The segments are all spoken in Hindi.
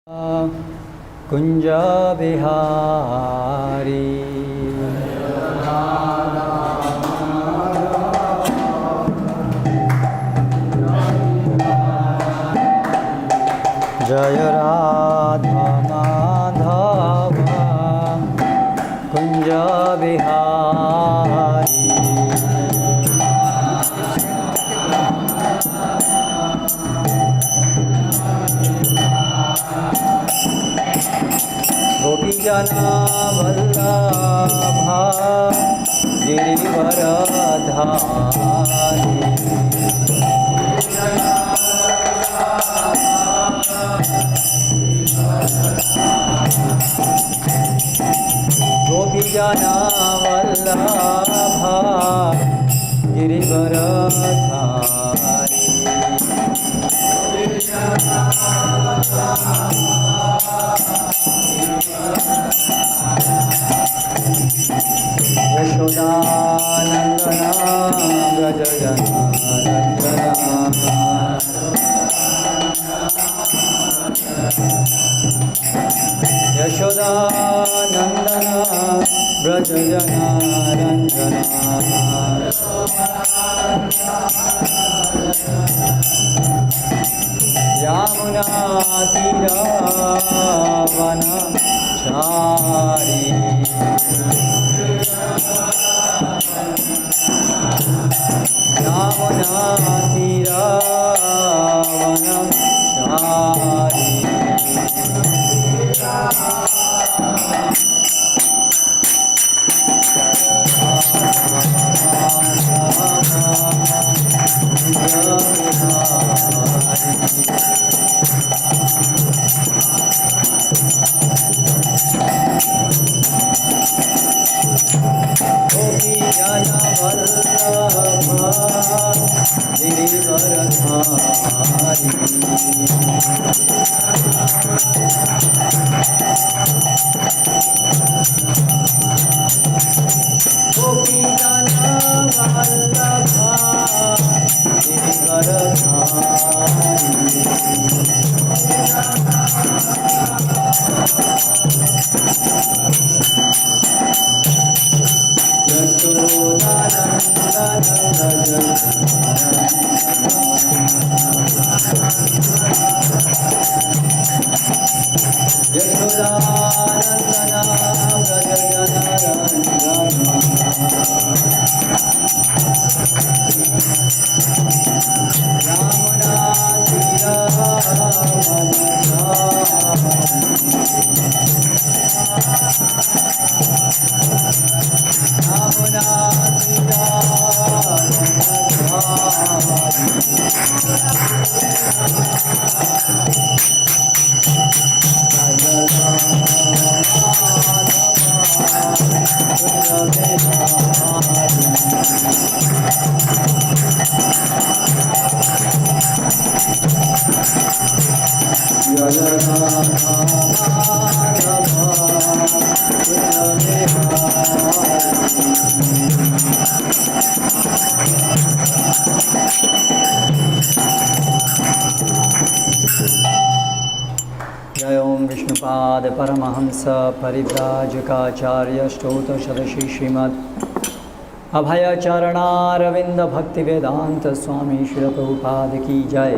कुंज बिहारी जय राधा माधव कुंज बिहारी गोपीजना वल्लभा गिरिवरधारी गोपीजना वल्लभा गिरिवरधारी यशोदानंदना व्रज जनार्दना यशोदानंदना व्रज जनार्दना यमुना तीरावनचारी यमुना तीरावनचारी जय ओम विष्णुपाद परमहंस परिव्राजकाचार्य स्तोत्र सदशी श्रीमद् अभयचरणारविंद भक्ति वेदांत स्वामी श्री प्रभुपाद की जय।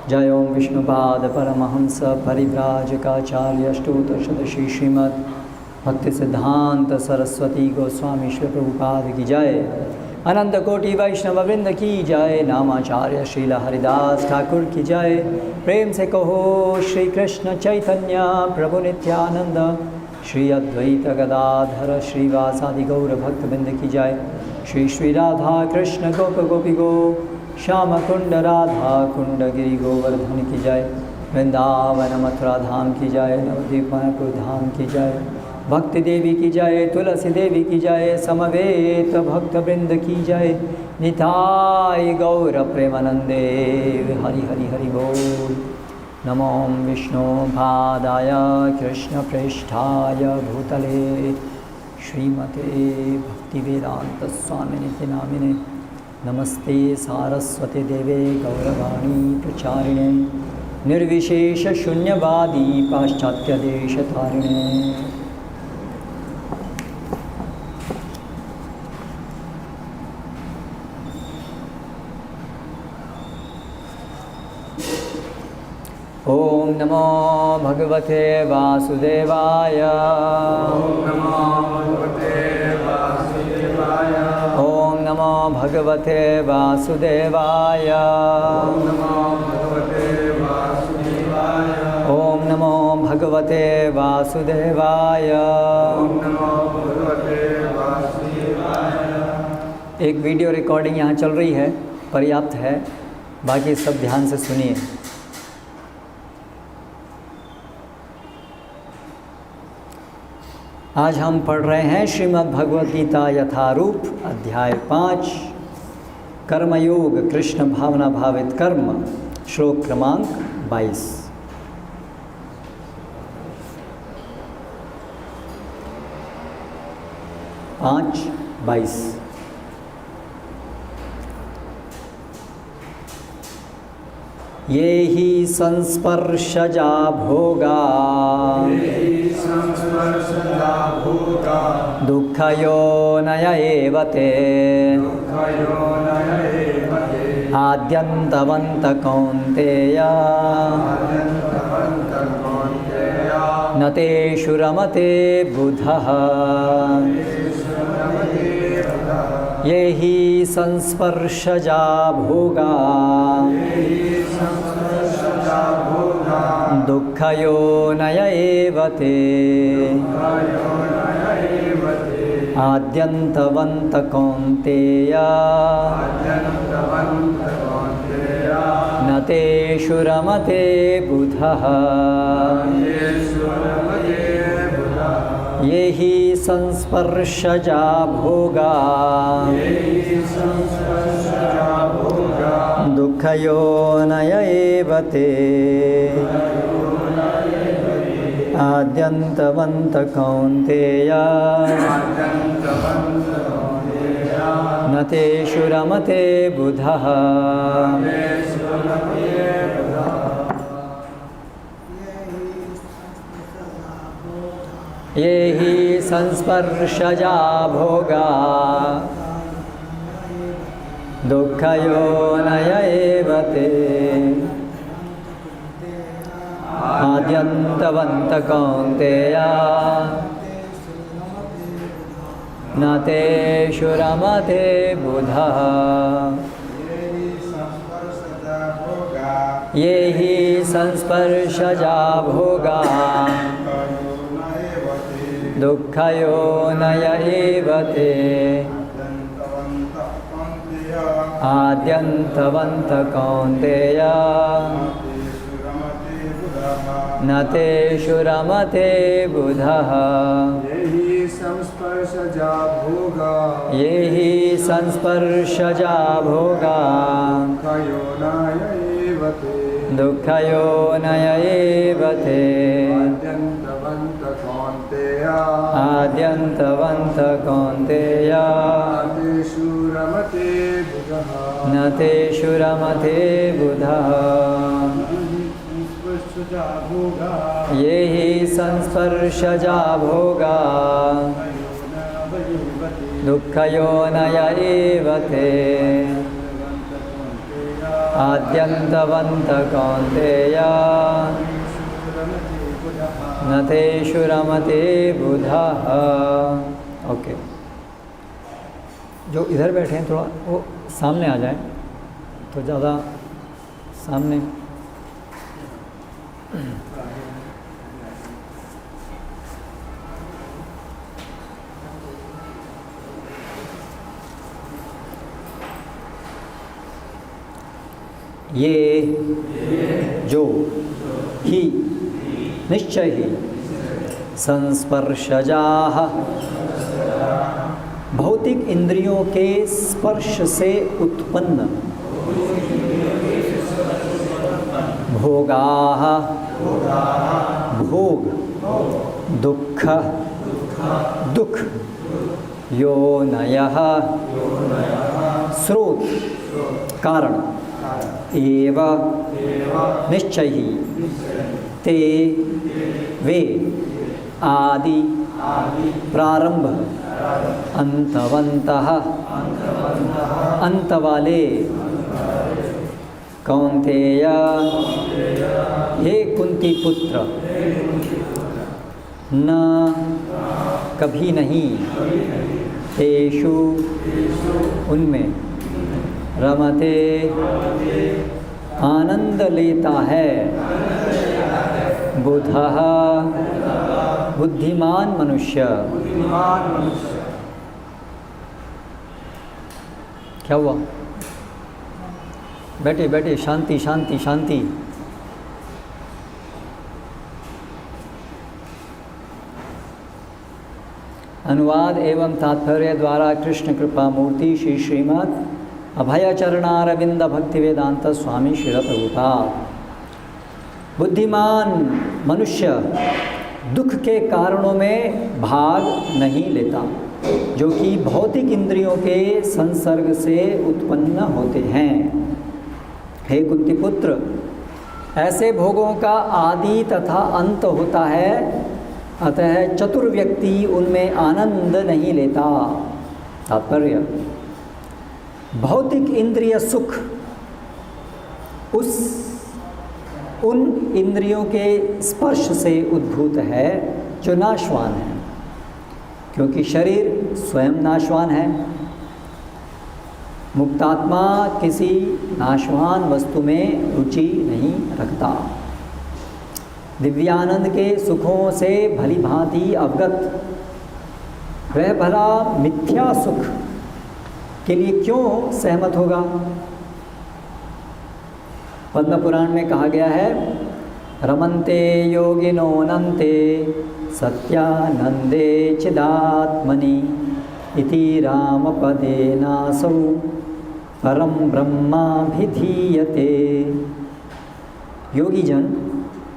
जय ओम विष्णुपाद परमहंस परिव्राजकाचार्य स्तोत्र सदशी श्रीमद् भक्ति सिद्धांत सरस्वती गोस्वामी श्री प्रभुपाद की जय। अनंत कोटि वैष्णव वृंद की जय। नामाचार्य श्रील हरिदास ठाकुर की जय। प्रेम से कहो श्री कृष्ण चैतन्य प्रभु नित्यानंद श्री अद्वैत गदाधर श्रीवासादि गौर भक्तवृंद की जय। श्री श्री राधा कृष्ण गोप गोपी गो श्याम कुंड राधा कुंड गिरि गोवर्धन की जय। वृंदावन मथुरा धाम की जय। नवद्वीप मायापुर धाम की जय। भक्ति देवी की जय। तुलसी देवी की जय। समवेत भक्त वृंद की जय। निताय गौर प्रेमानंदे हरि हरि हरि बोल। नमो विष्णु पादाय कृष्ण प्रेष्ठाय भूतले श्रीमते भक्तिवेदांत स्वामिनिति नामिने नमस्ते सारस्वती देवे गौरवाणी प्रचारिणे निर्विशेष शून्यवादी पाश्चात्य देश तारिणे। ओम नमो भगवते वासुदेवाय। ओम नमो भगवते वासुदेवाय। ओम नमो भगवते वासुदेवाय। ओम नमो भगवते वासुदेवाय। ओम नमो भगवते वासुदेवाय। ओम नमो भगवते वासुदेवाय। एक वीडियो रिकॉर्डिंग यहाँ चल रही है, पर्याप्त है, बाकी सब ध्यान से सुनिए। आज हम पढ़ रहे हैं श्रीमद् भगवद गीता यथारूप अध्याय 5 कर्मयोग कृष्ण भावना भावित कर्म, श्लोक क्रमांक 22। ये ही संस्पर्शजा भोगा दुःखयोनय एव ते आद्यन्तवन्त कौन्तेय न तेषु रमते बुधः। ये ही संस्पर्शजा भोगा दुःखयोनय एव ते आद्यन्तवन्त कौन्तेय न तेषु रमते बुधः। ये ही संस्पर्शजा भोगा दुःखयोनय एव ते आद्यन्तवन्त कौन्तेय न तेषु रमते बुधः। ये ही संस्पर्शजा भोगा दुःखयोनय एव ते आद्यन्तवन्त कौन्तेय न तेषु रमते बुधः। ये ही संस्पर्शजा भोगा दुःखयोनय एव ते आद्यन्तवन्त कौन्तेय न तेषु रमते बुधः। ये ही संस्पर्शजा भोगा दुःखयोनय एव ते आद्यन्तवन्त कौन्तेय न तेषु रमते बुधः। ये ही संस्पर्शजा भोगा दुःखयोनय एव ते आद्यन्तवन्त कौन्तेय न तेषु रमते बुधः। ओके, जो इधर बैठे हैं थोड़ा वो सामने आ जाएं तो ज़्यादा सामने। ये जो ही निश्चय ही संस्पर्शजाः भौतिक इंद्रियों के स्पर्श से उत्पन्न भोगाः भोग दुःख दुख योनयः स्रोत कारण एव निश्चय ही ते वे आदि प्रारंभ अंतवंतः अंत वाले कौन्तेय हे कुंती पुत्र न कभी नहीं तेषु उनमें रमते आनंद लेता है बुधः बुद्धिमान मनुष्य। क्या हुआ? बैठे बैठे, शांति शांति शांति। अनुवाद एवं तात्पर्य द्वारा कृष्ण कृपा मूर्ति श्री श्रीमद् अभयचरणारविंद भक्ति वेदांत स्वामी श्रील प्रभुपाद। बुद्धिमान मनुष्य दुख के कारणों में भाग नहीं लेता जो कि भौतिक इंद्रियों के संसर्ग से उत्पन्न होते हैं। हे कुंती पुत्र, ऐसे भोगों का आदि तथा अंत होता है, अतः चतुर व्यक्ति उनमें आनंद नहीं लेता। तात्पर्य, भौतिक इंद्रिय सुख उन इंद्रियों के स्पर्श से उद्भूत है जो नाशवान है, क्योंकि शरीर स्वयं नाशवान है। मुक्तात्मा किसी नाशवान वस्तु में रुचि नहीं रखता। दिव्यानंद के सुखों से भली भांति अवगत वह भला मिथ्या सुख के लिए क्यों सहमत होगा? पद्म पुराण में कहा गया है, रमन्ते योगिनो नन्ते सत्यानंदे चिदात्मनि इति रामपदेनासौ परम ब्रह्माभिधीयते। योगी जन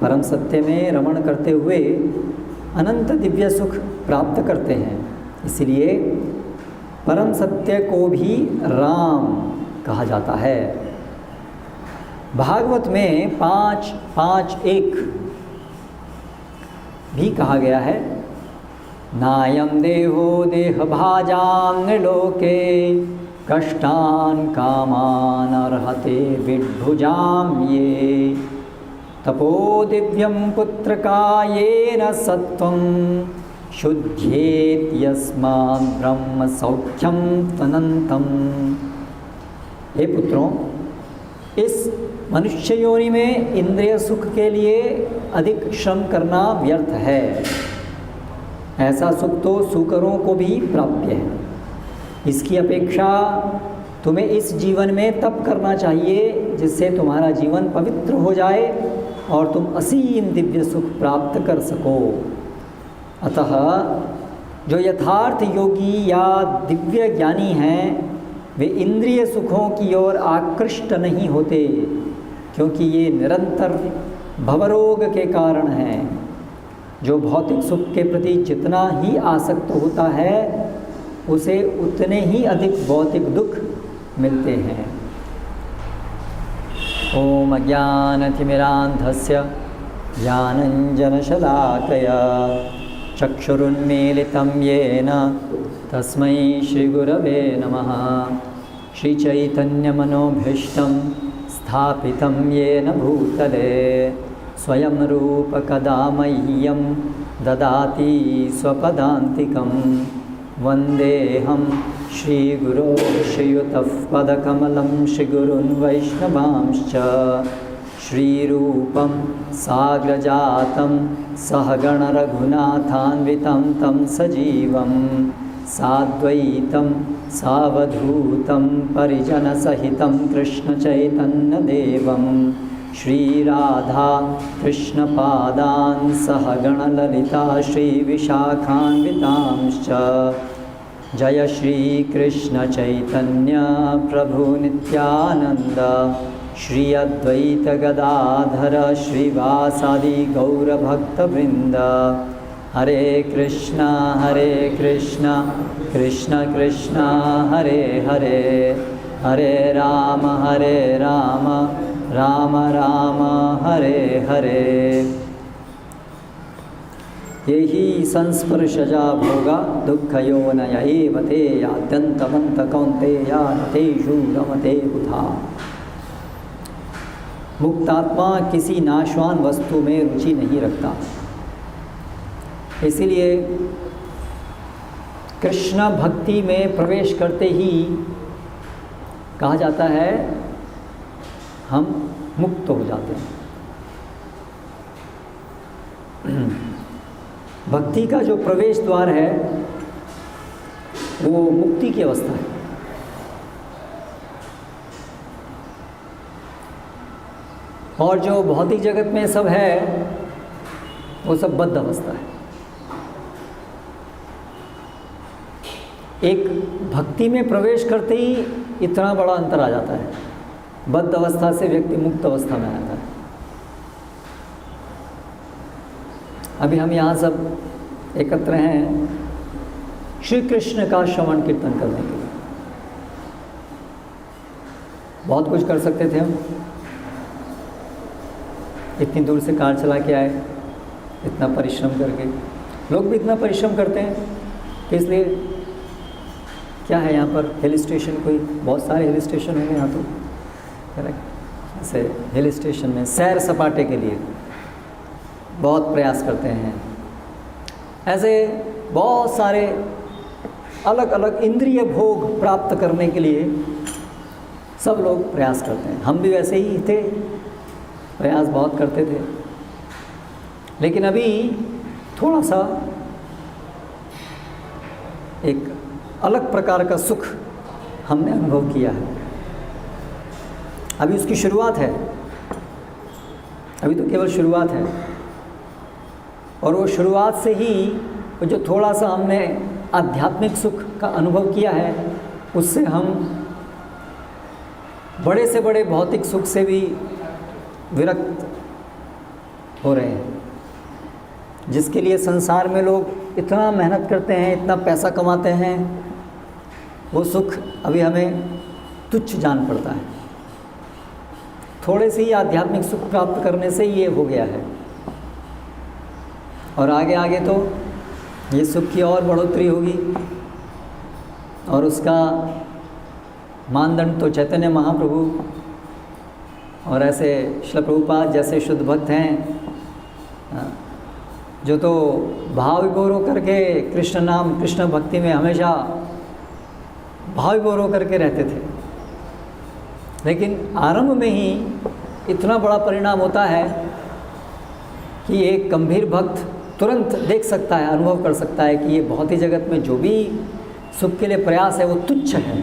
परम सत्य में रमण करते हुए अनंत दिव्य सुख प्राप्त करते हैं, इसलिए परम सत्य को भी राम कहा जाता है। भागवत में 5:5:1 भी कहा गया है, नायं देहो देहभाजां नृलोके कष्टान कामान अर्हते विड्भुजां ये तपो दिव्यं पुत्रकायेन सत्वं शुद्ध्येत यस्मात् ब्रह्म सौख्यं तनंतम। हे पुत्रों, इस मनुष्य योनि में इंद्रिय सुख के लिए अधिक श्रम करना व्यर्थ है। ऐसा सुख तो सूकरों को भी प्राप्य है। इसकी अपेक्षा तुम्हें इस जीवन में तप करना चाहिए जिससे तुम्हारा जीवन पवित्र हो जाए और तुम असीम दिव्य सुख प्राप्त कर सको। अतः जो यथार्थ योगी या दिव्य ज्ञानी हैं, वे इंद्रिय सुखों की ओर आकृष्ट नहीं होते, क्योंकि ये निरंतर भवरोग के कारण हैं। जो भौतिक सुख के प्रति जितना ही आसक्त होता है, उसे उतने ही अधिक भौतिक दुख मिलते हैं। ओम अज्ञानतिमिरान्धस्य ज्ञानञ्जनशलाकया चक्षुरुन्मीलितं येन तस्मै श्रीगुरवे नमः। श्रीचैतन्यमनोभीष्टं स्थापितं येन भूतले स्वयं रूपकदा मह्यं ददाति स्वपदान्तिकं। वन्देऽहं श्रीगुरो श्रीयुतः पदकमलं श्रीगुरुन् वैष्णवांश्च। श्रीरूपं साग्रजातं सहगण रघुनाथान्वितं तं सजीवं साद्वैतं सावधूतं परिजनसहितं कृष्णचैतन्यदेवं श्रीराधा कृष्णपादान् सहगण ललिता श्रीविशाखान्वितांश्च। जय श्रीकृष्ण चैतन्य प्रभु नित्यानंद श्री अद्वैत गदाधर श्रीवासादि गौरभक्तवृंद। हरे कृष्णा कृष्ण कृष्ण हरे हरे, हरे राम राम राम हरे हरे। यही संस्पर्शजा भोगा दुःखयोनय एव ते याद्यन्तमन्त कौन्तेया न तेषु रमते बुधा। मुक्तात्मा किसी नाशवान वस्तु में रुचि नहीं रखता, इसीलिए कृष्ण भक्ति में प्रवेश करते ही कहा जाता है हम मुक्त हो जाते हैं। भक्ति का जो प्रवेश द्वार है वो मुक्ति की अवस्था है। और जो भौतिक जगत में सब है वो सब बद्ध अवस्था है। एक भक्ति में प्रवेश करते ही इतना बड़ा अंतर आ जाता है। बद्ध अवस्था से व्यक्ति मुक्त अवस्था में आता है। अभी हम यहाँ सब एकत्र हैं श्री कृष्ण का श्रवण कीर्तन करने के लिए। बहुत कुछ कर सकते थे हम, इतनी दूर से कार चला के आए, इतना परिश्रम करके। लोग भी इतना परिश्रम करते हैं, तो इसलिए क्या है यहाँ पर हिल स्टेशन, कोई बहुत सारे हिल स्टेशन होंगे यहाँ तो, करेक्ट। जैसे हिल स्टेशन में सैर सपाटे के लिए बहुत प्रयास करते हैं। ऐसे बहुत सारे अलग अलग इंद्रिय भोग प्राप्त करने के लिए सब लोग प्रयास करते हैं। हम भी वैसे ही थे, प्रयास बहुत करते थे। लेकिन अभी थोड़ा सा एक अलग प्रकार का सुख हमने अनुभव किया है। अभी उसकी शुरुआत है, अभी तो केवल शुरुआत है। और वो शुरुआत से ही वो जो थोड़ा सा हमने आध्यात्मिक सुख का अनुभव किया है, उससे हम बड़े से बड़े भौतिक सुख से भी विरक्त हो रहे हैं। जिसके लिए संसार में लोग इतना मेहनत करते हैं, इतना पैसा कमाते हैं, वो सुख अभी हमें तुच्छ जान पड़ता है। थोड़े से ही आध्यात्मिक सुख प्राप्त करने से ये हो गया है। और आगे आगे तो ये सुख की और बढ़ोतरी होगी। और उसका मानदंड तो चैतन्य महाप्रभु और ऐसे श्रील प्रभुपाद जैसे शुद्ध भक्त हैं, जो तो भाव विभोर होकर के कृष्ण नाम कृष्ण भक्ति में हमेशा भाव विभोर होकर के रहते थे। लेकिन आरंभ में ही इतना बड़ा परिणाम होता है कि एक गंभीर भक्त तुरंत देख सकता है, अनुभव कर सकता है कि ये भौतिक जगत में जो भी सुख के लिए प्रयास है वो तुच्छ है।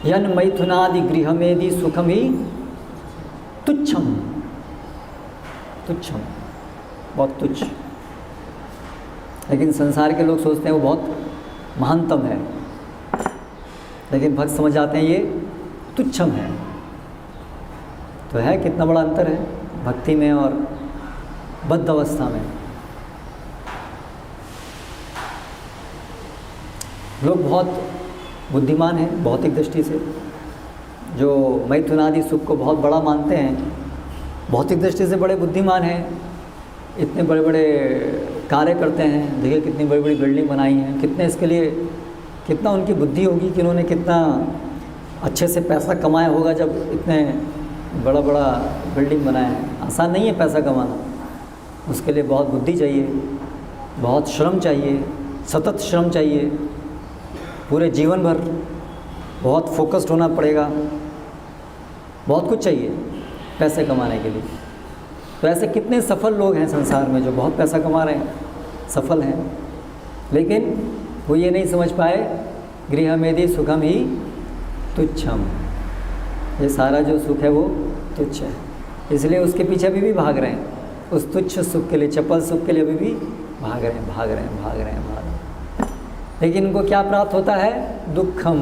यन मैथुनादि गृहमेदि सुखम ही तुच्छम, तुच्छम, बहुत तुच्छ। लेकिन संसार के लोग सोचते हैं वो बहुत महानतम है, लेकिन भक्त समझ जाते हैं ये तुच्छम है। तो है कितना बड़ा अंतर है भक्ति में और बद्ध अवस्था में। लोग बहुत बुद्धिमान हैं भौतिक दृष्टि से, जो मैथुनादि सुख को बहुत बड़ा मानते हैं, भौतिक दृष्टि से बड़े बुद्धिमान हैं। इतने बड़े बड़े कार्य करते हैं, देखिए कितनी बड़ी बड़ी बिल्डिंग बनाई हैं, कितने इसके लिए कितना उनकी बुद्धि होगी कि उन्होंने कितना अच्छे से पैसा कमाया होगा जब इतने बड़ा बड़ा बिल्डिंग बनाया है। आसान नहीं है पैसा कमाना, उसके लिए बहुत बुद्धि चाहिए, बहुत श्रम चाहिए, सतत श्रम चाहिए, पूरे जीवन भर बहुत फोकस्ड होना पड़ेगा, बहुत कुछ चाहिए पैसे कमाने के लिए। तो ऐसे कितने सफल लोग हैं संसार में जो बहुत पैसा कमा रहे हैं, सफल हैं, लेकिन वो ये नहीं समझ पाए गृहमेदि सुखम ही तुच्छम, ये सारा जो सुख है वो तुच्छ है। इसलिए उसके पीछे अभी भी भाग रहे हैं, उस तुच्छ सुख के लिए, चपल सुख के लिए अभी भी भाग रहे हैं। लेकिन उनको क्या प्राप्त होता है? दुखम।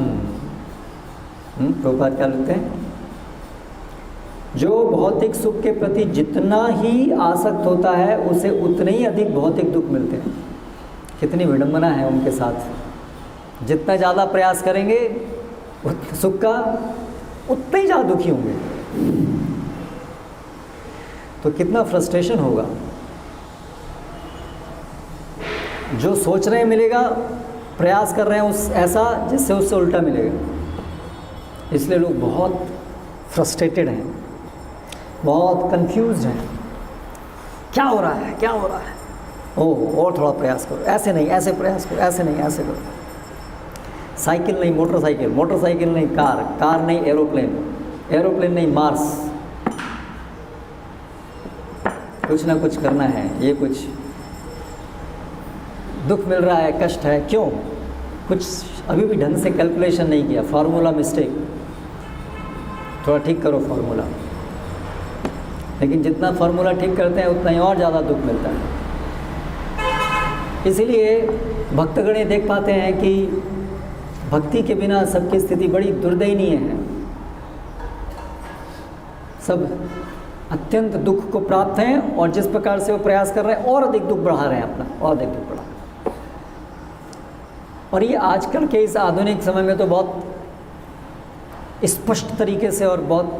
प्रभुपाद क्या लिखते हैं? जो भौतिक सुख के प्रति जितना ही आसक्त होता है उसे उतने ही अधिक भौतिक दुख मिलते हैं। कितनी विडंबना है उनके साथ। जितना ज़्यादा प्रयास करेंगे सुख का, उतने ही ज़्यादा दुखी होंगे। तो कितना फ्रस्ट्रेशन होगा। जो सोच रहे हैं मिलेगा, प्रयास कर रहे हैं उस ऐसा जिससे उससे उल्टा मिलेगा। इसलिए लोग बहुत फ्रस्ट्रेटेड हैं, बहुत कंफ्यूज्ड हैं। क्या हो रहा है, क्या हो रहा है? ओह, और थोड़ा प्रयास करो, ऐसे नहीं ऐसे प्रयास करो, ऐसे नहीं ऐसे करो। साइकिल नहीं मोटरसाइकिल, मोटरसाइकिल नहीं कार, कार नहीं एरोप्लेन, एरोप्लेन नहीं मार्स। कुछ ना कुछ करना है। ये कुछ दुख मिल रहा है, कष्ट है, क्यों? कुछ अभी भी ढंग से कैलकुलेशन नहीं किया, फार्मूला मिस्टेक, थोड़ा ठीक करो फार्मूला। लेकिन जितना फार्मूला ठीक करते हैं उतना ही और ज़्यादा दुख मिलता है। इसीलिए भक्तगण ये देख पाते हैं कि भक्ति के बिना सबकी स्थिति बड़ी दुर्दयनीय है। सब अत्यंत दुख को प्राप्त हैं और जिस प्रकार से वो प्रयास कर रहे हैं और अधिक दुख बढ़ा रहे हैं अपना, और अधिक दुख बढ़ा। और ये आजकल के इस आधुनिक समय में तो बहुत स्पष्ट तरीके से और बहुत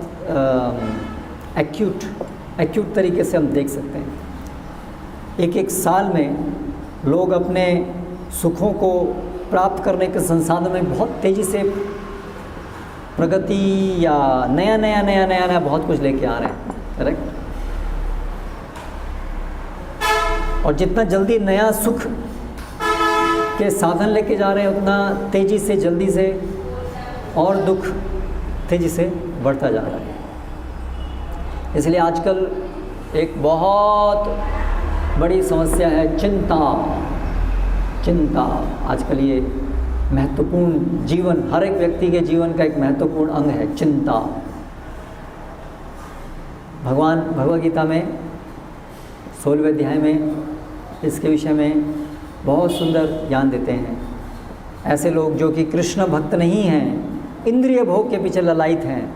एक्यूट तरीके से हम देख सकते हैं। एक साल में लोग अपने सुखों को प्राप्त करने के संसाधन में बहुत तेज़ी से प्रगति या नया बहुत कुछ लेके आ रहे हैं, करेक्ट? और जितना जल्दी नया सुख के साधन लेके जा रहे हैं उतना तेज़ी से जल्दी से और दुख तेज़ी से बढ़ता जा रहा है। इसलिए आजकल एक बहुत बड़ी समस्या है चिंता। आजकल ये महत्वपूर्ण जीवन, हर एक व्यक्ति के जीवन का एक महत्वपूर्ण अंग है चिंता। भगवान भगवद गीता में 16वें अध्याय में इसके विषय में बहुत सुंदर ज्ञान देते हैं। ऐसे लोग जो कि कृष्ण भक्त नहीं हैं, इंद्रिय भोग के पीछे ललायित हैं,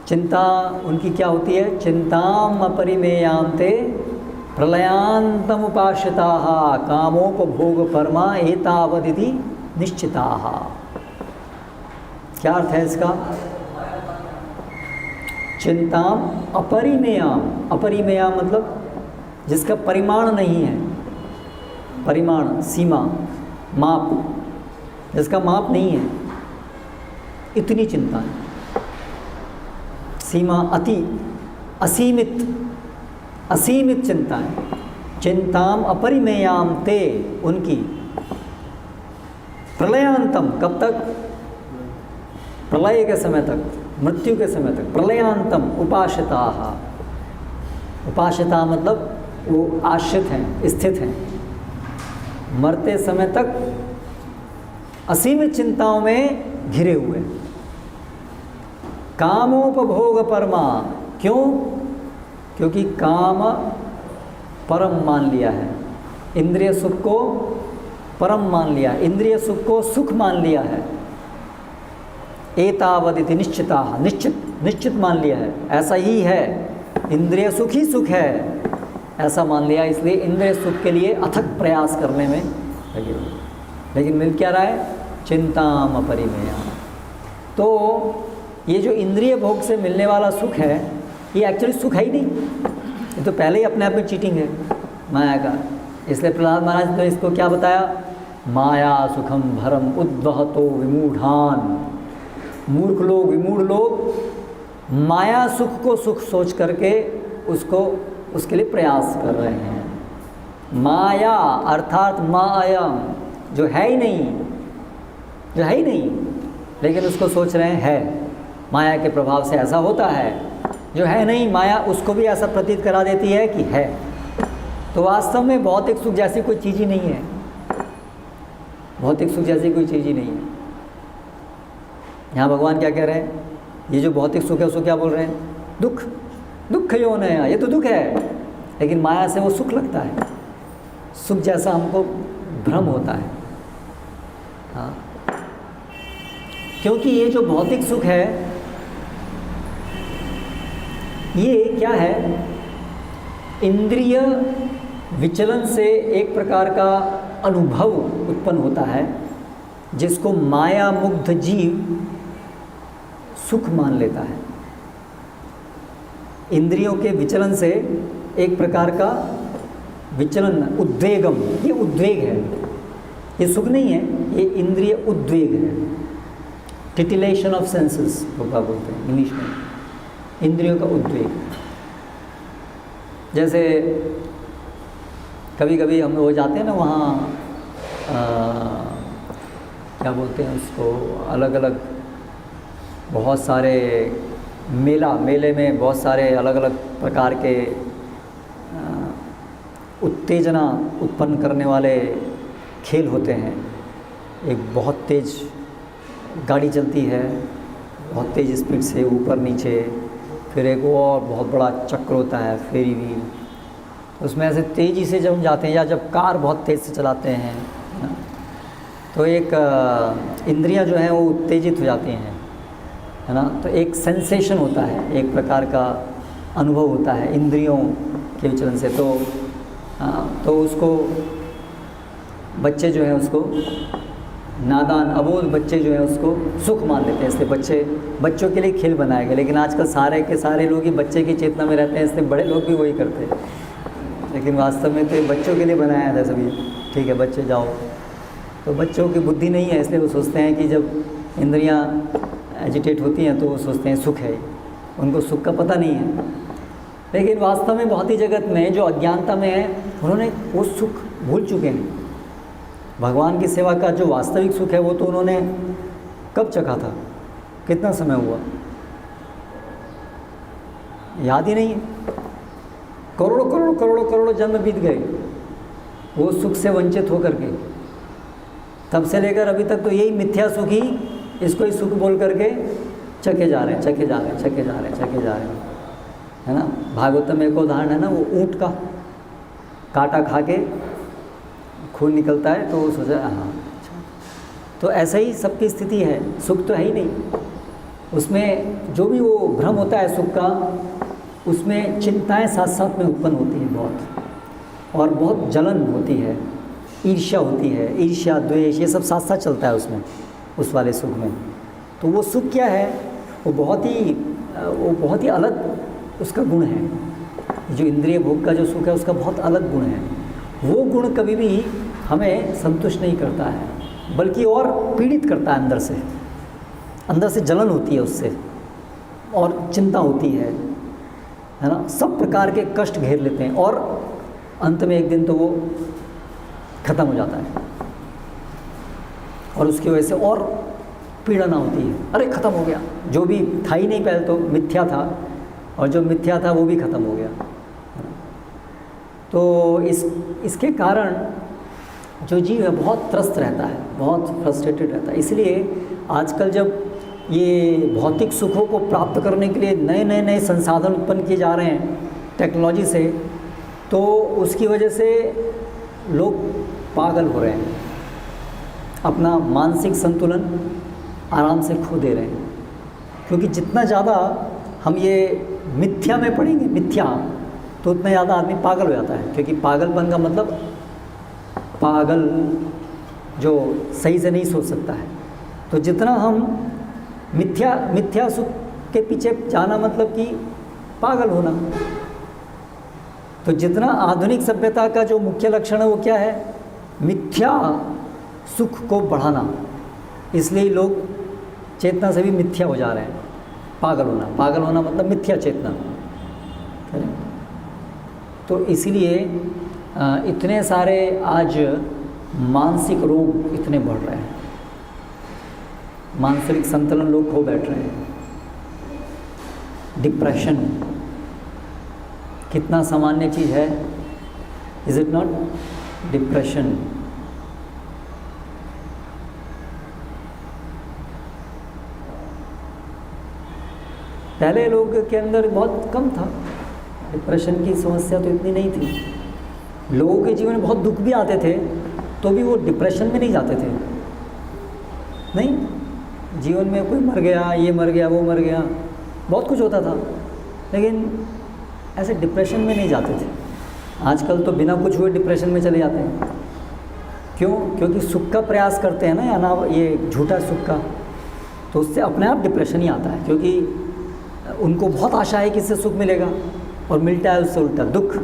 चिंता उनकी क्या होती है? चिंताम अपरिमेयाम ते प्रलयांतम उपाश्रिताः कामोपभोग परमा एतावदिति निश्चिताः। क्या अर्थ है इसका? चिंताम अपरिमेयाम, अपरिमेयाम मतलब जिसका परिमाण नहीं है, परिमाण, सीमा, माप, जिसका माप नहीं है, इतनी चिंता है। सीमा अति, असीमित चिंता है। चिंताम अपरिमेयाम ते, उनकी प्रलयांतम, कब तक? प्रलय के समय तक, मृत्यु के समय तक। प्रलयांतम उपाश्रिताः, उपाश्रिता मतलब वो आश्रित हैं, स्थित हैं। मरते समय तक असीमित चिंताओं में घिरे हुए। कामोपभोग परमा, क्यों? क्योंकि काम परम मान लिया है, इंद्रिय सुख को परम मान लिया है, इंद्रिय सुख को सुख मान लिया है। एतावदिति निश्चिताः, निश्चित मान लिया है, ऐसा ही है, इंद्रिय सुख ही सुख है, ऐसा मान लिया। इसलिए इंद्रिय सुख के लिए अथक प्रयास करने में लगे हुए। लेकिन मिल क्या रहा है? चिंताम अपरिमेयाम। तो ये जो इंद्रिय भोग से मिलने वाला सुख है, ये एक्चुअली सुख है ही नहीं, ये तो पहले ही अपने आप में चीटिंग है माया का। इसलिए प्रहलाद महाराज ने इसको क्या बताया? माया सुखम भरम उद्वहतो विमूढ़ान। मूर्ख लोग, विमूढ़ लोग माया सुख को सुख सोच करके उसके लिए प्रयास कर रहे हैं। माया अर्थात मायाम, जो है ही नहीं, लेकिन उसको सोच रहे हैं है। माया के प्रभाव से ऐसा होता है, जो है नहीं माया उसको भी ऐसा प्रतीत करा देती है कि है। तो वास्तव में भौतिक सुख जैसी कोई चीज़ ही नहीं है, भौतिक सुख जैसी कोई चीज़ ही नहीं है। यहाँ भगवान क्या कह रहे हैं? ये जो भौतिक सुख है उसको क्या बोल रहे हैं? दुख यौन है, ये तो दुख है। लेकिन माया से वो सुख लगता है, सुख जैसा हमको भ्रम होता है। हाँ, क्योंकि ये जो भौतिक सुख है ये क्या है? इंद्रिय विचलन से एक प्रकार का अनुभव उत्पन्न होता है जिसको माया मुग्ध जीव सुख मान लेता है। इंद्रियों के विचलन से एक प्रकार का विचलन, उद्वेगम, ये उद्वेग है, ये सुख नहीं है, ये इंद्रिय उद्वेग है। टिटिलेशन ऑफ सेंसेस लोग बोलते हैं इंग्लिश में, इंद्रियों का उद्वेग। जैसे कभी कभी हम लोग जाते हैं ना वहाँ, क्या बोलते हैं उसको, अलग अलग बहुत सारे मेले में बहुत सारे अलग अलग प्रकार के उत्तेजना उत्पन्न करने वाले खेल होते हैं। एक बहुत तेज़ गाड़ी चलती है, बहुत तेज़ स्पीड से ऊपर नीचे, फिर एक और बहुत बड़ा चक्र होता है फेरी व्हील, उसमें ऐसे तेज़ी से जब हम जाते हैं, या जब कार बहुत तेज़ से चलाते हैं ना, तो एक इंद्रियां जो हैं वो उत्तेजित हो जाती हैं, है ना। तो एक सेंसेशन होता है, एक प्रकार का अनुभव होता है इंद्रियों के विचलन से। तो उसको बच्चे जो हैं उसको, नादान अबोध बच्चे जो हैं उसको सुख मान लेते हैं, इसलिए बच्चों के लिए खेल बनाए गए। लेकिन आजकल सारे के सारे लोग ही बच्चे की चेतना में रहते हैं, इसलिए बड़े लोग भी वही करते हैं। लेकिन वास्तव में तो ये बच्चों के लिए बनाया था सभी, ठीक है बच्चे जाओ। तो बच्चों की बुद्धि नहीं है, इसलिए वो सोचते हैं कि जब इंद्रियां एजिटेट होती हैं तो वो सोचते हैं सुख है, उनको सुख का पता नहीं है। लेकिन वास्तव में भौतिक जगत में जो अज्ञानता में है, उन्होंने वो सुख भूल चुके हैं। भगवान की सेवा का जो वास्तविक सुख है वो तो उन्होंने कब चखा था, कितना समय हुआ, याद ही नहीं है। करोड़ों करोड़ों करोड़ों करोड़ों जन्म बीत गए वो सुख से वंचित होकर के। तब से लेकर अभी तक तो यही मिथ्या सुख ही, इसको ही सुख बोल करके चखे जा रहे हैं, चखे जा रहे हैं, चखे जा रहे हैं, चखे जा रहे हैं, है ना। भागवतम में एक उदाहरण है ना, वो ऊँट का कांटा खा के खून निकलता है, तो वो सोचा हाँ अच्छा। तो ऐसा ही सबकी स्थिति है, सुख तो है ही नहीं। उसमें जो भी वो भ्रम होता है सुख का, उसमें चिंताएं साथ साथ में उत्पन्न होती हैं बहुत, और बहुत जलन होती है, ईर्ष्या होती है, ईर्ष्या द्वेष ये सब साथ साथ चलता है उसमें, उस वाले सुख में। तो वो सुख क्या है, वो बहुत ही अलग उसका गुण है। जो इंद्रिय भोग का जो सुख है उसका बहुत अलग गुण है। वो गुण कभी भी हमें संतुष्ट नहीं करता है, बल्कि और पीड़ित करता है अंदर से जलन होती है उससे, और चिंता होती है ना। सब प्रकार के कष्ट घेर लेते हैं, और अंत में एक दिन तो वो खत्म हो जाता है, और उसकी वजह से और पीड़ना होती है। अरे ख़त्म हो गया, जो भी था ही नहीं पहले तो मिथ्या था, और जो मिथ्या था वो भी ख़त्म हो गया। तो इसके कारण जो जीव है बहुत त्रस्त रहता है, बहुत फ्रस्ट्रेटेड रहता है। इसलिए आजकल जब ये भौतिक सुखों को प्राप्त करने के लिए नए संसाधन उत्पन्न किए जा रहे हैं टेक्नोलॉजी से, तो उसकी वजह से लोग पागल हो रहे हैं, अपना मानसिक संतुलन आराम से खो दे रहे हैं। क्योंकि जितना ज़्यादा हम ये मिथ्या में पड़ेंगे, मिथ्या, तो उतना ज़्यादा आदमी पागल हो जाता है। क्योंकि पागलपन का मतलब पागल जो सही से नहीं सोच सकता है। तो जितना हम मिथ्या सुख के पीछे जाना मतलब कि पागल होना। तो जितना आधुनिक सभ्यता का जो मुख्य लक्षण है वो क्या है, मिथ्या सुख को बढ़ाना। इसलिए लोग चेतना से भी मिथ्या हो जा रहे हैं। पागल होना मतलब मिथ्या चेतना। तो इसीलिए इतने सारे आज मानसिक रोग इतने बढ़ रहे हैं, मानसिक संतुलन लोग खो बैठ रहे हैं। डिप्रेशन कितना सामान्य चीज़ है, इज इट नॉट? डिप्रेशन पहले लोग के अंदर बहुत कम था, डिप्रेशन की समस्या तो इतनी नहीं थी। लोगों के जीवन में बहुत दुख भी आते थे तो भी वो डिप्रेशन में नहीं जाते थे। नहीं, जीवन में कोई मर गया, ये मर गया, वो मर गया, बहुत कुछ होता था, लेकिन ऐसे डिप्रेशन में नहीं जाते थे। आजकल तो बिना कुछ हुए डिप्रेशन में चले जाते हैं। क्यों? क्योंकि सुख का प्रयास करते हैं ना, या ना ये झूठा सुख का, तो उससे अपने आप डिप्रेशन ही आता है, क्योंकि उनको बहुत आशा है कि इससे सुख मिलेगा और मिलता है उससे उल्टा दुख,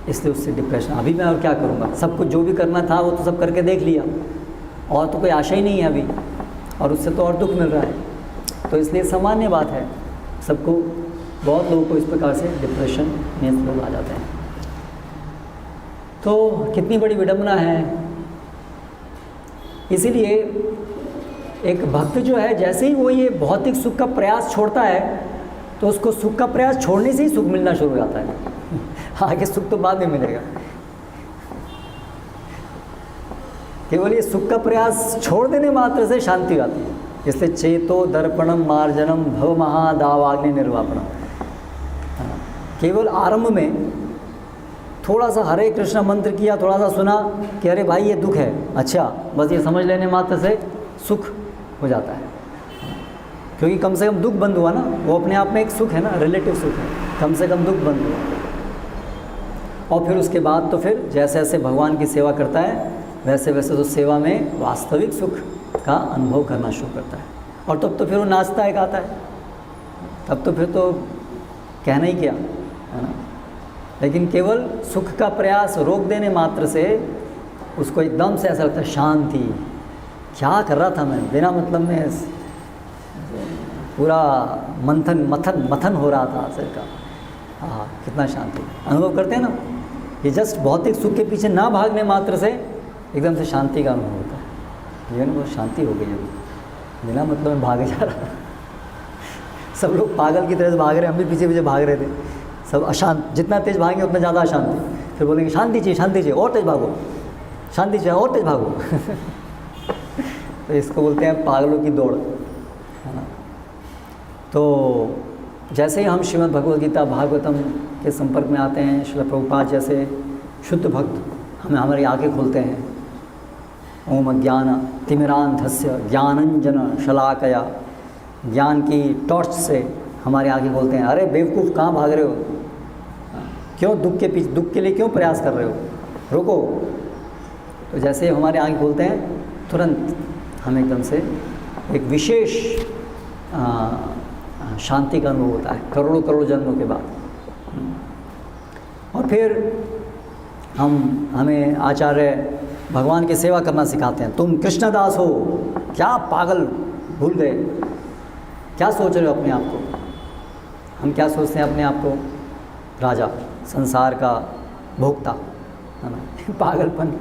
इसलिए उससे डिप्रेशन। अभी मैं और क्या करूँगा, सब कुछ जो भी करना था वो तो सब करके देख लिया, और तो कोई आशा ही नहीं है अभी, और उससे तो और दुख मिल रहा है। तो इसलिए सामान्य बात है, सबको, बहुत लोगों को इस प्रकार से डिप्रेशन में लोग आ जाते हैं। तो कितनी बड़ी विडंबना है। इसीलिए एक भक्त जो है, जैसे ही वो ये भौतिक सुख का प्रयास छोड़ता है, तो उसको सुख का प्रयास छोड़ने से ही सुख मिलना शुरू हो जाता है। आगे सुख तो बाद में मिलेगा, केवल ये सुख का प्रयास छोड़ देने मात्र से शांति आती है। इसलिए चेतो दर्पणम मार्जनम भव महादावाग्नि निर्वापणम। केवल आरंभ में थोड़ा सा हरे कृष्ण मंत्र किया, थोड़ा सा सुना कि अरे भाई ये दुख है, अच्छा, बस ये समझ लेने मात्र से सुख हो जाता है। क्योंकि कम से कम दुख बंद हुआ ना, वो अपने आप में एक सुख है ना, रिलेटिव सुख है, कम से कम दुख बंद हुआ। और फिर उसके बाद तो फिर जैसे जैसे भगवान की सेवा करता है, वैसे वैसे तो सेवा में वास्तविक सुख का अनुभव करना शुरू करता है। और तब तो फिर वो नाचता है, गाता है, तब तो फिर तो कहना ही क्या है ना। लेकिन केवल सुख का प्रयास रोक देने मात्र से उसको एकदम से ऐसा लगता है शांति, क्या कर रहा था मैं, बिना मतलब में पूरा मथन हो रहा था सिर का। हाँ, कितना शांति अनुभव करते हैं ना। ये जस्ट भौतिक सुख के पीछे ना भागने मात्र से एकदम से शांति का अनुभव होता है। जीवन में शांति हो गई है, बिना मतलब में भागे जा रहा। सब लोग पागल की तरह से भाग रहे हैं, हम भी पीछे पीछे भाग रहे थे, सब अशांत। जितना तेज भागेंगे उतना ज़्यादा अशांति। फिर बोलेंगे शांति चाहिए, शांति चाहिए, और तेज भागो, शांति चाहिए, और तेज भागो। तो इसको बोलते हैं पागलों की दौड़, है ना। तो जैसे ही हम श्रीमद् भगवद गीता भागवतम के संपर्क में आते हैं, श्रील प्रभुपाद जैसे शुद्ध भक्त हमारी आंखें खोलते हैं। ओम अज्ञान तिमिरांधस्य ज्ञानंजन शलाकया, ज्ञान की टॉर्च से हमारी आंखें खोलते हैं। अरे बेवकूफ़, कहाँ भाग रहे हो, क्यों दुख के लिए क्यों प्रयास कर रहे हो, रुको। तो जैसे ही हमारी आंखें खोलते हैं, तुरंत हमें एकदम से एक विशेष शांति का अनुभव होता है, करोड़ों जन्मों के बाद। और फिर हमें आचार्य भगवान की सेवा करना सिखाते हैं। तुम कृष्णदास हो, क्या पागल, भूल गए, क्या सोच रहे हो अपने आप को। हम क्या सोचते हैं अपने आप को, राजा, संसार का भोक्ता, है ना। पागलपन,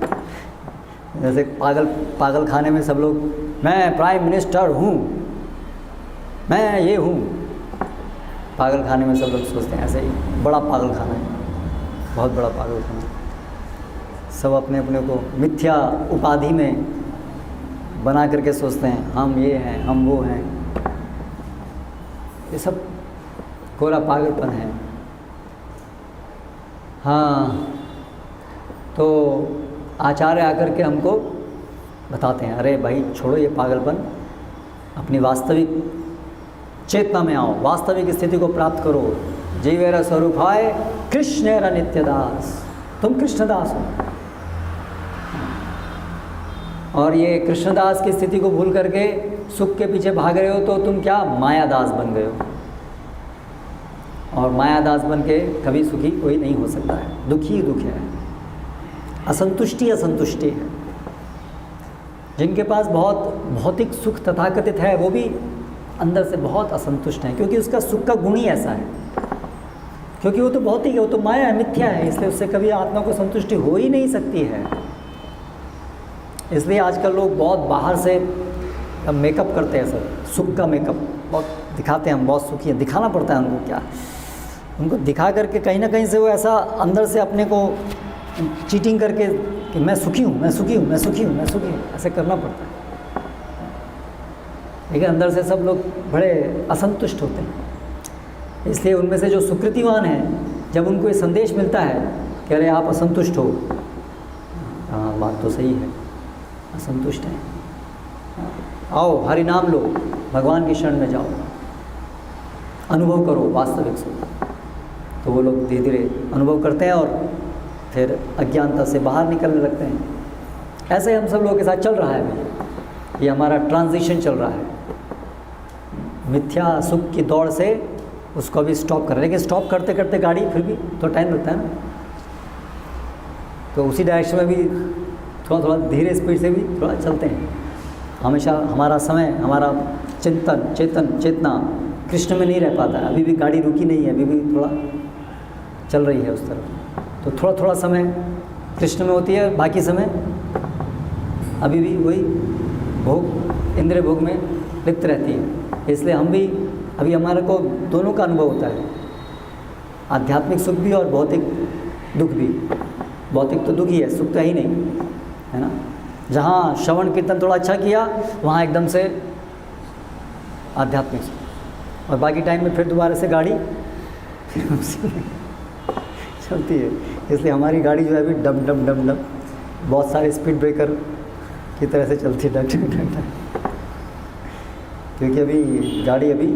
जैसे पागल खाने में सब लोग, मैं प्राइम मिनिस्टर हूँ, मैं ये हूँ। पागल खाने में सब लोग सोचते हैं ऐसे ही, बड़ा पागल खाना है, बहुत बड़ा पागल खाना। सब अपने अपने को मिथ्या उपाधि में बना करके सोचते हैं, हम ये हैं, हम वो हैं। ये सब कोरा पागलपन है। हाँ, तो आचार्य आकर के हमको बताते हैं, अरे भाई छोड़ो ये पागलपन, अपनी वास्तविक चेतना में आओ, वास्तविक स्थिति को प्राप्त करो। जीवेरा स्वरूपाय कृष्णेरा नित्यदास, तुम कृष्णदास हो। और ये कृष्णदास की स्थिति को भूल करके सुख के पीछे भाग रहे हो, तो तुम क्या मायादास बन गए हो। और मायादास बन के कभी सुखी कोई नहीं हो सकता है, दुखी ही दुख है, असंतुष्टि असंतुष्टि है। जिनके पास बहुत भौतिक सुख तथाकथित है, वो भी अंदर से बहुत असंतुष्ट हैं, क्योंकि उसका सुख का गुण ही ऐसा है, क्योंकि वो तो भौतिक है, वो तो माया है, मिथ्या है, इसलिए उससे कभी आत्मा को संतुष्टि हो ही नहीं सकती है। इसलिए आजकल लोग बहुत बाहर से मेकअप करते हैं, सब सुख का मेकअप बहुत दिखाते हैं, हम बहुत सुखी हैं, दिखाना पड़ता है उनको। क्या उनको दिखा करके कहीं ना कहीं से वो ऐसा अंदर से अपने को चीटिंग करके कि मैं सुखी हूँ, मैं सुखी हूँ, मैं सुखी हूँ, मैं सुखी हूँ, ऐसे करना पड़ता है। लेकिन अंदर से सब लोग बड़े असंतुष्ट होते हैं। इसलिए उनमें से जो सुकृतिवान हैं, जब उनको ये संदेश मिलता है कि अरे आप असंतुष्ट हो, हाँ बात तो सही है, असंतुष्ट हैं, आओ हरि नाम लो, भगवान की शरण में जाओ, अनुभव करो वास्तविक सुख। तो वो लोग धीरे धीरे अनुभव करते हैं और फिर अज्ञानता से बाहर निकलने लगते हैं। ऐसे हम सब लोगों के साथ चल रहा है अभी, ये हमारा ट्रांजिशन चल रहा है मिथ्या सुख की दौड़ से, उसको अभी स्टॉप कर रहे हैं। लेकिन स्टॉप करते करते गाड़ी फिर भी तो टाइम लगता है ना, तो उसी डायरेक्शन में भी थोड़ा थोड़ा धीरे स्पीड से भी थोड़ा चलते हैं। हमेशा हमारा समय, हमारा चिंतन, चेतना कृष्ण में नहीं रह पाता है। अभी भी गाड़ी रुकी नहीं है, अभी भी थोड़ा चल रही है उस तरफ। तो थोड़ा थोड़ा समय कृष्ण में होती है, बाकी समय अभी भी वही भोग, इंद्रिय भोग में लिप्त रहती है। इसलिए हम भी अभी हमारे को दोनों का अनुभव होता है, आध्यात्मिक सुख भी और भौतिक दुख भी। भौतिक तो दुख ही है, सुख तो ही नहीं है ना। जहाँ श्रवण कीर्तन थोड़ा अच्छा किया वहाँ एकदम से आध्यात्मिक सुख, और बाकी टाइम में फिर दोबारा से गाड़ी फिर उसी में चलती है। इसलिए हमारी गाड़ी जो है अभी डम डम डम डम बहुत सारे स्पीड ब्रेकर की तरह से चलती है, डक डक डक डक। क्योंकि अभी गाड़ी अभी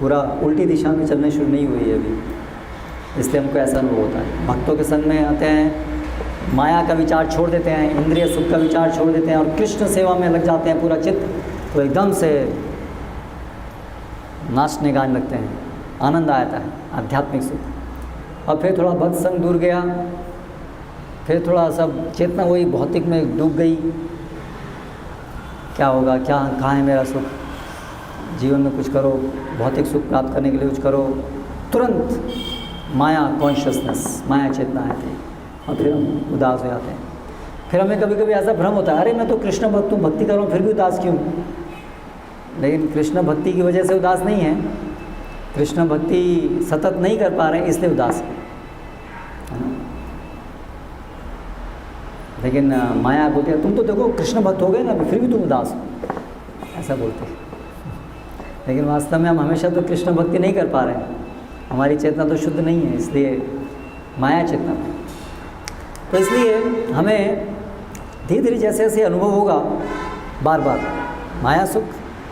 पूरा उल्टी दिशा में चलने शुरू नहीं हुई है अभी, इसलिए हमको ऐसा अनुभव होता है। भक्तों के संग में आते हैं, माया का विचार छोड़ देते हैं, इंद्रिय सुख का विचार छोड़ देते हैं और कृष्ण सेवा में लग जाते हैं पूरा चित्त, तो एकदम से नाचने गाने लगते हैं, आनंद आता है, आध्यात्मिक सुख। और फिर थोड़ा भक्त संग दूर गया, फिर थोड़ा सब चेतना वही भौतिक में डूब गई। क्या होगा, क्या कहाँ है मेरा सुख, जीवन में कुछ करो, भौतिक सुख प्राप्त करने के लिए कुछ करो, तुरंत माया कॉन्शियसनेस, माया चेतना आती है और फिर हम उदास हो जाते हैं। फिर हमें कभी कभी ऐसा भ्रम होता है, अरे मैं तो कृष्ण भक्त हूँ, भक्ति कर रहा हूँ, फिर भी उदास क्यों। लेकिन कृष्ण भक्ति की वजह से उदास नहीं है, कृष्ण भक्ति सतत नहीं कर पा रहे हैं इसलिए उदास है ना। लेकिन माया बोलती है तुम तो देखो कृष्ण भक्त हो गए ना, फिर भी तुम उदास हो, ऐसा बोलते हैं। लेकिन वास्तव में हम हमेशा तो कृष्ण भक्ति नहीं कर पा रहे हैं, हमारी चेतना तो शुद्ध नहीं है, इसलिए माया चेतना में। तो इसलिए हमें धीरे धीरे जैसे जैसे अनुभव होगा, बार बार माया सुख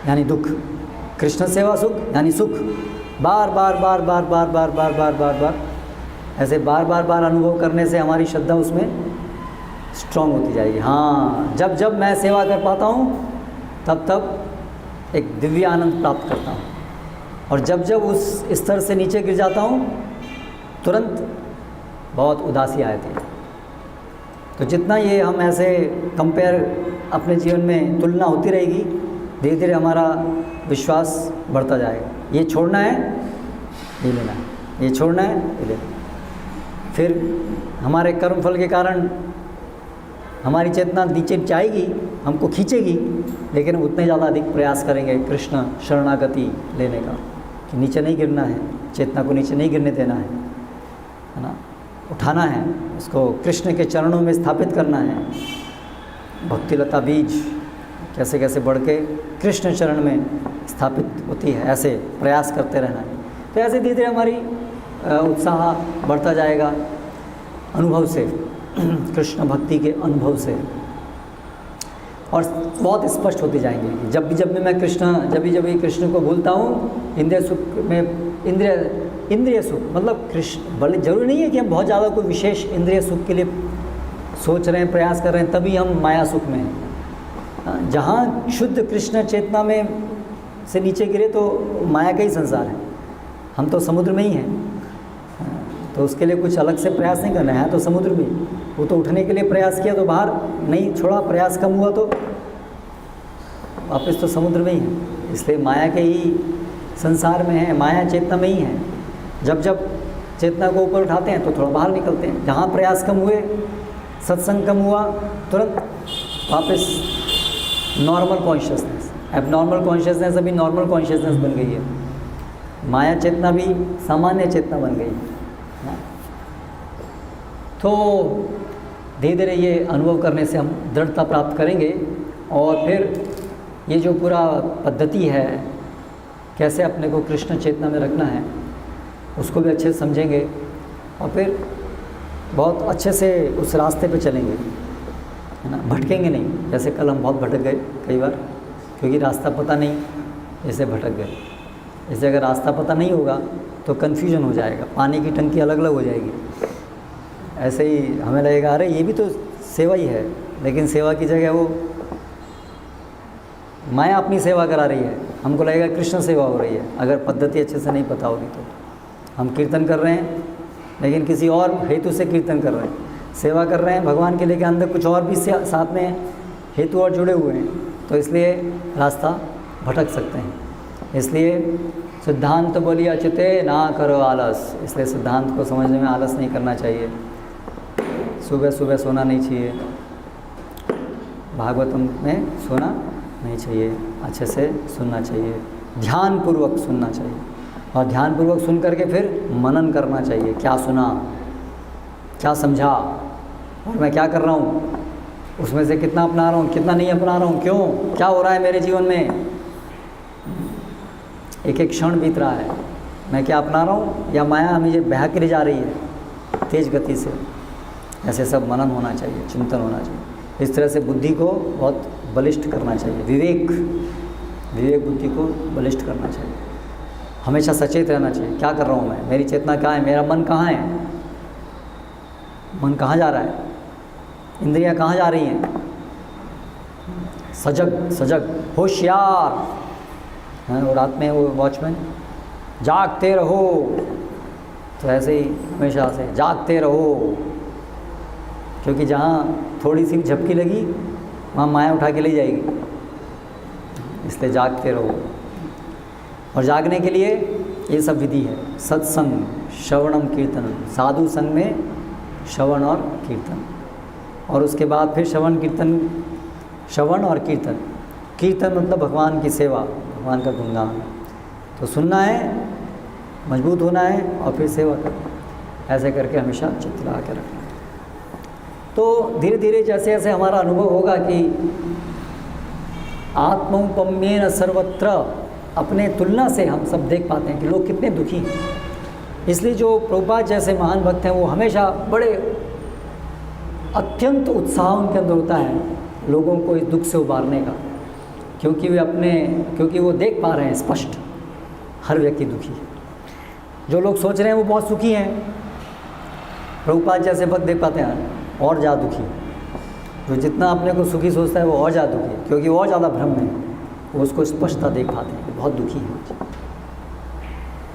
यानी दुख, कृष्ण सेवा सुख यानी सुख, बार बार बार बार बार बार बार बार बार बार ऐसे बार बार बार अनुभव करने से हमारी श्रद्धा उसमें स्ट्रांग होती जाएगी। हाँ, जब जब मैं सेवा कर पाता हूँ तब तब एक दिव्य आनंद प्राप्त करता हूँ, और जब जब उस स्तर से नीचे गिर जाता हूँ तुरंत बहुत उदासी आती है। तो जितना ये हम ऐसे कंपेयर अपने जीवन में तुलना होती रहेगी, धीरे धीरे हमारा विश्वास बढ़ता जाएगा। ये छोड़ना है, ये लेना है, ये छोड़ना है, ये लेना है। फिर हमारे कर्मफल के कारण हमारी चेतना नीचे जाएगी, हमको खींचेगी, लेकिन उतने ज़्यादा अधिक प्रयास करेंगे कृष्ण शरणागति लेने का, कि नीचे नहीं गिरना है, चेतना को नीचे नहीं गिरने देना है ना, उठाना है, उसको कृष्ण के चरणों में स्थापित करना है। भक्ति लता बीज कैसे कैसे बढ़ के कृष्ण चरण में स्थापित होती है, ऐसे प्रयास करते रहना है। तो ऐसे धीरे धीरे हमारी उत्साह बढ़ता जाएगा अनुभव से, कृष्ण भक्ति के अनुभव से, और बहुत स्पष्ट होते जाएंगे। जब भी मैं कृष्ण को भूलता हूँ, इंद्रिय सुख में इंद्रिय सुख मतलब कृष्ण, भले जरूरी नहीं है कि हम बहुत ज़्यादा कोई विशेष इंद्रिय सुख के लिए सोच रहे हैं, प्रयास कर रहे हैं, तभी हम माया सुख में हैं। जहाँ शुद्ध कृष्ण चेतना में से नीचे गिरे तो माया का ही संसार है, हम तो समुद्र में ही हैं। तो उसके लिए कुछ अलग से प्रयास नहीं करना है, तो समुद्र में वो तो उठने के लिए प्रयास किया तो बाहर नहीं छोड़ा, प्रयास कम हुआ तो वापस तो समुद्र में ही है। इसलिए माया के ही संसार में है, माया चेतना में ही है। जब जब चेतना को ऊपर उठाते हैं तो थोड़ा बाहर निकलते हैं। जहाँ प्रयास कम हुए, सत्संग कम हुआ, तुरंत वापस नॉर्मल कॉन्शियसनेस, अब नॉर्मल कॉन्शियसनेस अभी नॉर्मल कॉन्शियसनेस बन गई है, माया चेतना भी सामान्य चेतना बन गई है। तो धीरे धीरे ये अनुभव करने से हम दृढ़ता प्राप्त करेंगे, और फिर ये जो पूरा पद्धति है कैसे अपने को कृष्ण चेतना में रखना है उसको भी अच्छे से समझेंगे, और फिर बहुत अच्छे से उस रास्ते पे चलेंगे, है ना, भटकेंगे नहीं। जैसे कल हम बहुत भटक गए कई बार, क्योंकि रास्ता पता नहीं, ऐसे भटक गए। जैसे अगर रास्ता पता नहीं होगा तो कन्फ्यूजन हो जाएगा, पानी की टंकी अलग अलग हो जाएगी। ऐसे ही हमें लगेगा अरे ये भी तो सेवा ही है, लेकिन सेवा की जगह वो माया अपनी सेवा करा रही है। हमको लगेगा कृष्ण सेवा हो रही है, अगर पद्धति अच्छे से नहीं पता होगी तो। हम कीर्तन कर रहे हैं लेकिन किसी और हेतु से कीर्तन कर रहे हैं, सेवा कर रहे हैं भगवान के, लेके अंदर कुछ और भी साथ में हेतु और जुड़े हुए हैं, तो इसलिए रास्ता भटक सकते हैं। इसलिए सिद्धांत बोली अचिते ना करो आलस, इसलिए सिद्धांत को समझने में आलस नहीं करना चाहिए। सुबह सुबह सोना नहीं चाहिए, भागवतम में सोना नहीं चाहिए, अच्छे से सुनना चाहिए, ध्यानपूर्वक सुनना चाहिए, और ध्यानपूर्वक सुन करके फिर मनन करना चाहिए। क्या सुना, क्या समझा, और मैं क्या कर रहा हूँ, उसमें से कितना अपना रहा हूँ, कितना नहीं अपना रहा हूँ, क्यों, क्या हो रहा है मेरे जीवन में, एक एक क्षण बीत रहा है, मैं क्या अपना रहा हूँ या माया मुझे बहा के ले जा रही है तेज़ गति से। ऐसे सब मनन होना चाहिए, चिंतन होना चाहिए। इस तरह से बुद्धि को बहुत बलिष्ठ करना चाहिए, विवेक बुद्धि को बलिष्ठ करना चाहिए। हमेशा सचेत रहना चाहिए, क्या कर रहा हूँ मैं, मेरी चेतना कहाँ है, मेरा मन कहाँ है, मन कहाँ जा रहा है, इंद्रियाँ कहाँ जा रही हैं। सजग होशियार हैं, और रात में वो वॉचमैन जागते रहो, तो ऐसे ही हमेशा से जागते रहो, क्योंकि जहाँ थोड़ी सी झपकी लगी वहाँ माया उठा के ले जाएगी, इसलिए जागते रहो। और जागने के लिए ये सब विधि है, सत्संग, श्रवणम कीर्तनम, साधु संग में श्रवण और कीर्तन, और उसके बाद फिर श्रवण और कीर्तन। कीर्तन मतलब भगवान की सेवा, भगवान का गुणगान। तो सुनना है, मजबूत होना है, और फिर सेवा करना, ऐसे करके हमेशा चित्त लगा के रखना। तो धीरे धीरे जैसे जैसे हमारा अनुभव होगा कि आत्मौपम्येन सर्वत्र, अपने तुलना से हम सब देख पाते हैं कि लोग कितने दुखी हैं। इसलिए जो प्रभुपाद जैसे महान भक्त हैं वो हमेशा बड़े अत्यंत उत्साह उनके अंदर होता है लोगों को इस दुख से उबारने का, क्योंकि वो देख पा रहे हैं स्पष्ट हर व्यक्ति दुखी है। जो लोग सोच रहे हैं वो बहुत सुखी हैं, प्रभुपाद जैसे भक्त देख पाते हैं और ज़्यादा दुखी। जो जितना अपने को सुखी सोचता है वो और ज़्यादा दुखी है, क्योंकि वो और ज़्यादा भ्रम में वो उसको स्पष्टता देख पाते हैं कि बहुत दुखी है।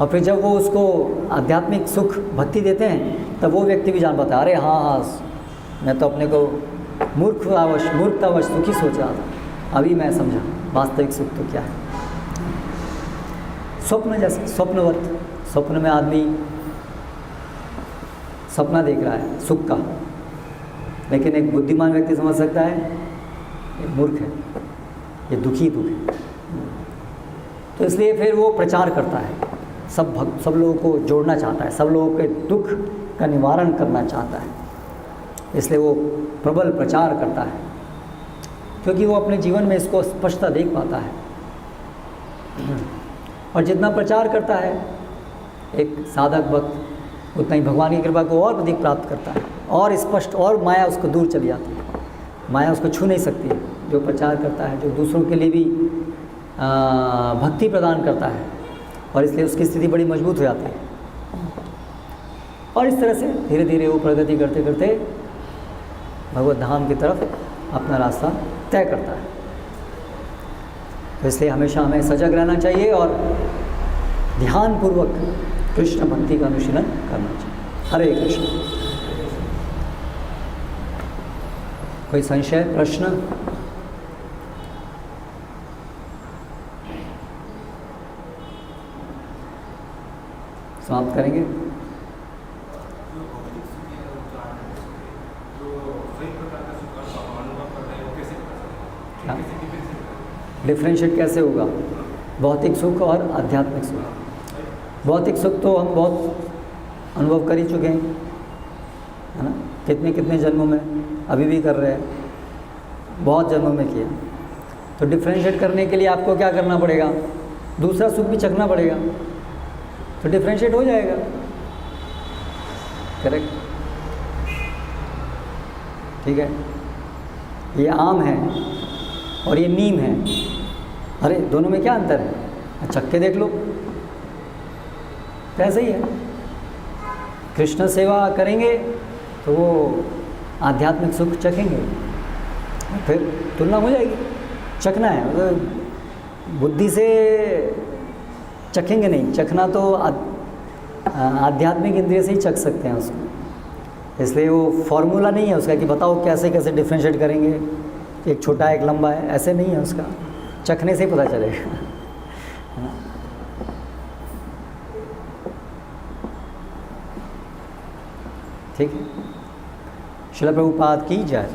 और फिर जब वो उसको आध्यात्मिक सुख भक्ति देते हैं तब वो व्यक्ति भी जान पाता है, अरे हाँ, मैं तो अपने को मूर्खतावश सुखी सोच रहा था, अभी मैं समझा वास्तविक सुख तो क्या है। स्वप्न जैसे स्वप्नवत, स्वप्न में आदमी सपना देख रहा है सुख का, लेकिन एक बुद्धिमान व्यक्ति समझ सकता है ये मूर्ख है, ये दुखी दुख है। तो इसलिए फिर वो प्रचार करता है, सब लोगों को जोड़ना चाहता है, सब लोगों के दुख का निवारण करना चाहता है, इसलिए वो प्रबल प्रचार करता है, क्योंकि वो अपने जीवन में इसको स्पष्टता देख पाता है। और जितना प्रचार करता है एक साधक भक्त, उतना ही भगवान की कृपा को और अधिक प्राप्त करता है, और स्पष्ट, और माया उसको दूर चली जाती है, माया उसको छू नहीं सकती है। जो प्रचार करता है, जो दूसरों के लिए भी भक्ति प्रदान करता है, और इसलिए उसकी स्थिति बड़ी मजबूत हो जाती है। और इस तरह से धीरे धीरे वो प्रगति करते करते भगवत धाम की तरफ अपना रास्ता तय करता है। तो इसलिए हमेशा हमें सजग रहना चाहिए और ध्यानपूर्वक कृष्ण भक्ति का अनुशीलन करना चाहिए। हरे कृष्ण। कोई संशय, प्रश्न? समाप्त करेंगे। डिफ्रेंशिएट कैसे होगा? भौतिक सुख और आध्यात्मिक सुख। भौतिक सुख तो हम बहुत अनुभव कर ही चुके हैं, है ना, कितने कितने जन्मों में, अभी भी कर रहे हैं, बहुत जन्मों में किया। तो डिफ्रेंशिएट करने के लिए आपको क्या करना पड़ेगा? दूसरा सुख भी चखना पड़ेगा, तो डिफ्रेंशिएट हो जाएगा। करेक्ट, ठीक है। ये आम है और ये नीम है, अरे दोनों में क्या अंतर है? चख के देख लो। तो ऐसे ही है, कृष्ण सेवा करेंगे तो वो आध्यात्मिक सुख चखेंगे, फिर तुलना हो जाएगी। चखना है, मतलब बुद्धि से चखेंगे नहीं। चखना तो आध्यात्मिक इंद्रिय से ही चख सकते हैं उसको। इसलिए वो फॉर्मूला नहीं है उसका कि बताओ कैसे कैसे डिफ्रेंशिएट करेंगे, एक छोटा एक लंबा है, ऐसे नहीं है उसका। चखने से ही पता चलेगा, है ना। ठीक है। श्रील प्रभुपाद की जय।